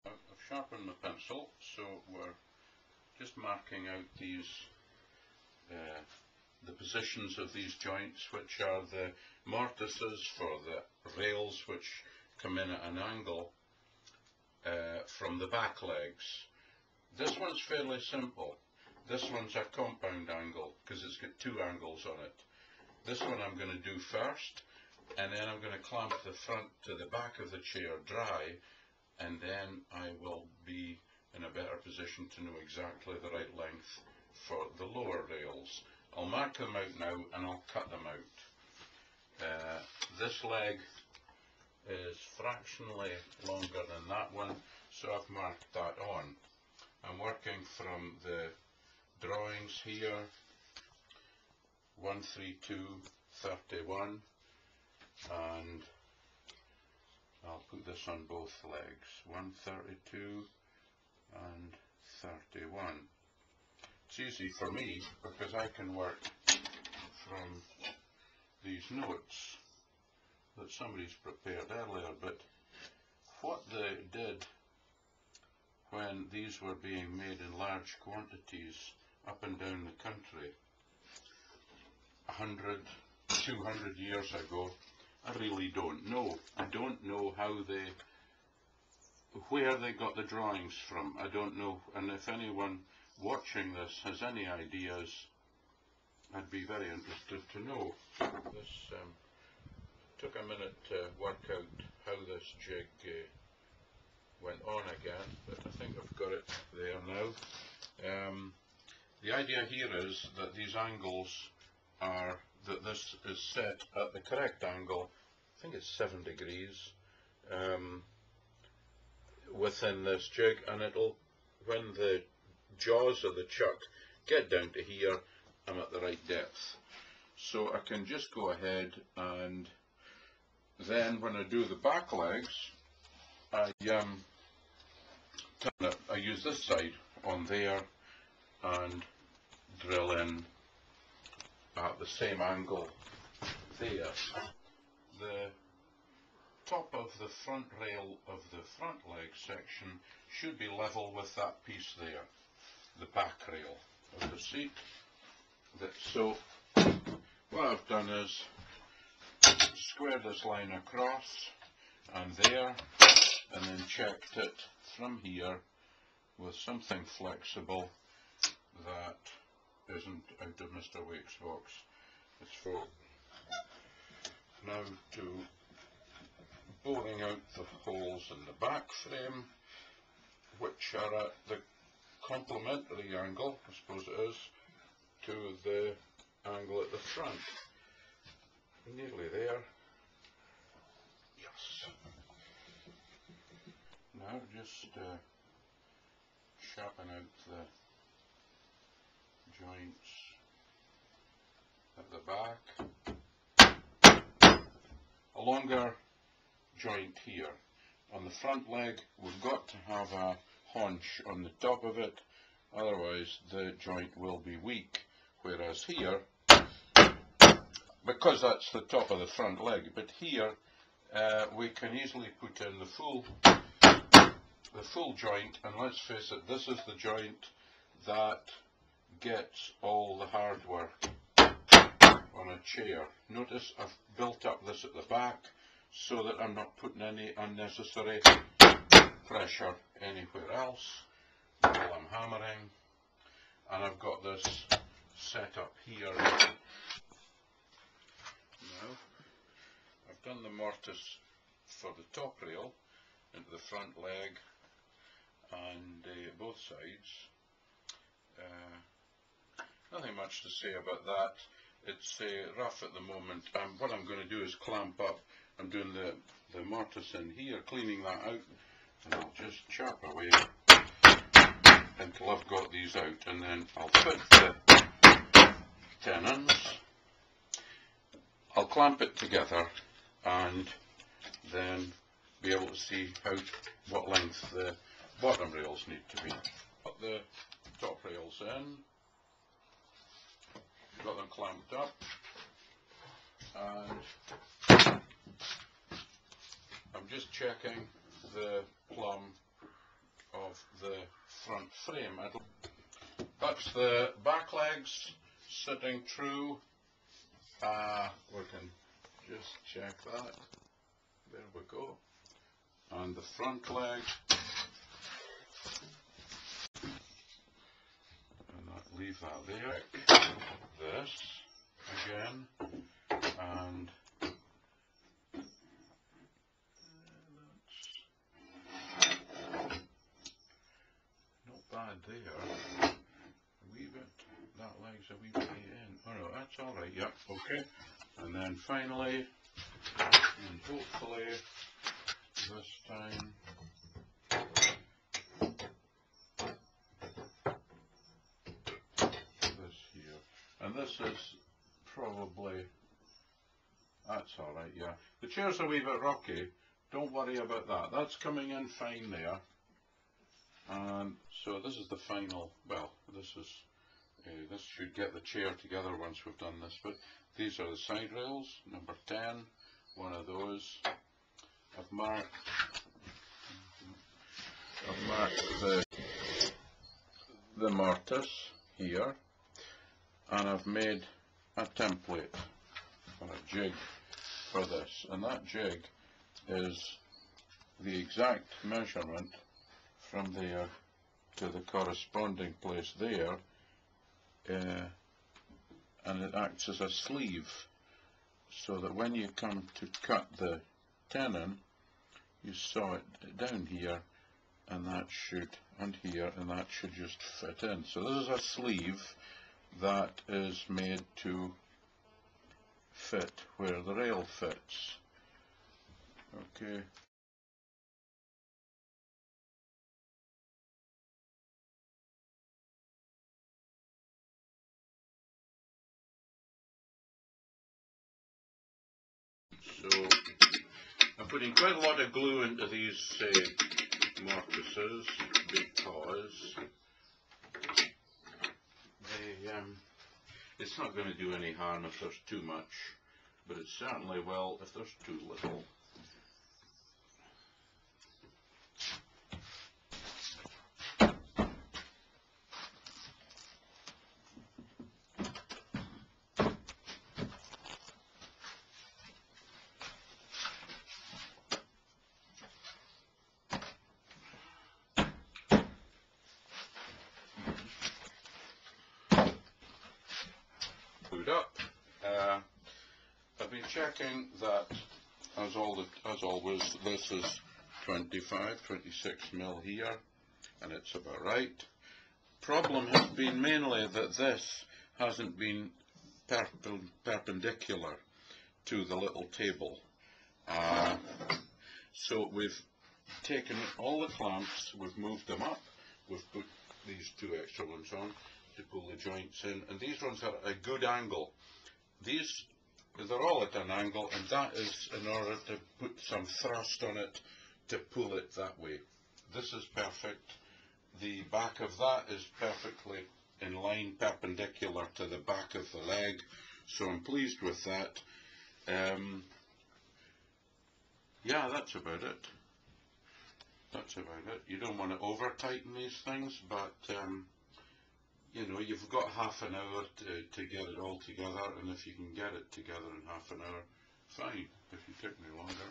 I've sharpened my pencil, so we're just marking out these the positions of these joints, which are the mortises for the rails which come in at an angle from the back legs. This one's fairly simple. This one's a compound angle because it's got two angles on it. This one I'm going to do first, and then I'm going to clamp the front to the back of the chair dry, and then I will be in a better position to know exactly the right length for the lower rails. I'll mark them out now and I'll cut them out. This leg is fractionally longer than that one, so I've marked that on. I'm working from the drawings here, 132/31, and I'll put this on both legs, 132 and 31. It's easy for me because I can work from these notes that somebody's prepared earlier, but what they did when these were being made in large quantities up and down the country 100, 200 years ago, I really don't know. I don't know where they got the drawings from. I don't know, and if anyone watching this has any ideas, I'd be very interested to know. This took a minute to work out how this jig went on again, but I think I've got it there now. The idea here is that these angles are, that this is set at the correct angle, I think it's 7 degrees, within this jig, and it'll, when the jaws of the chuck get down to here, I'm at the right depth. So I can just go ahead, and then when I do the back legs, I use this side on there and drill in at the same angle there. The top of the front rail of the front leg section should be level with that piece there, the back rail of the seat. So what I've done is square this line across and there, and then checked it from here with something flexible that isn't out of Mr. Wake's box. It's for now to boring out the holes in the back frame, which are at the complementary angle, I suppose it is, to the angle at the front. Nearly there. Yes. Now just sharpen out the joints at the back. A longer joint here. On the front leg, we've got to have a haunch on the top of it, otherwise the joint will be weak. Whereas here, because that's the top of the front leg, but here we can easily put in the full joint, and let's face it, this is the joint that gets all the hard work on a chair. Notice I've built up this at the back so that I'm not putting any unnecessary pressure anywhere else while I'm hammering, and I've got this set up here. Now I've done the mortise for the top rail into the front leg and both sides. Nothing much to say about that. It's rough at the moment. What I'm going to do is clamp up. I'm doing the mortise in here, cleaning that out, and I'll just chop away until I've got these out, and then I'll fit the tenons. I'll clamp it together and then be able to see what length the bottom rails need to be. Put the top rails in, got them clamped up, and I'm just checking the plumb of the front frame. That's the back legs sitting true. We can just check that. There we go. And the front leg. And leave that there. This again. And not bad there. A wee bit, that leg's a wee bit in. Oh no, that's alright, yep, okay. And then finally, and hopefully this time, this here. And this is probably, that's alright, yeah. The chair's a wee bit rocky, don't worry about that. That's coming in fine there. And so this is the final, well, this is, this should get the chair together once we've done this, but these are the side rails, number 10, one of those. I've marked the mortise here, and I've made a template or a jig for this, and that jig is the exact measurement from there to the corresponding place there, and it acts as a sleeve, so that when you come to cut the tenon, you saw it down here, and that should, and here, and that should just fit in. So this is a sleeve that is made to fit where the rail fits. Okay. So I'm putting quite a lot of glue into these mortises because they, it's not going to do any harm if there's too much, but it certainly will if there's too little. Up. I've been checking that, as always, this is 25, 26 mil here, and it's about right. Problem has been mainly that this hasn't been perpendicular to the little table. So we've taken all the clamps, we've moved them up, we've put these two extra ones on to pull the joints in, and these ones are at a good angle. They're all at an angle, and that is in order to put some thrust on it to pull it that way. This is perfect. The back of that is perfectly in line, perpendicular to the back of the leg, so I'm pleased with that. Yeah, that's about it. That's about it. You don't want to over tighten these things, but you know, you've got half an hour to get it all together, and if you can get it together in half an hour, fine. If you take me longer,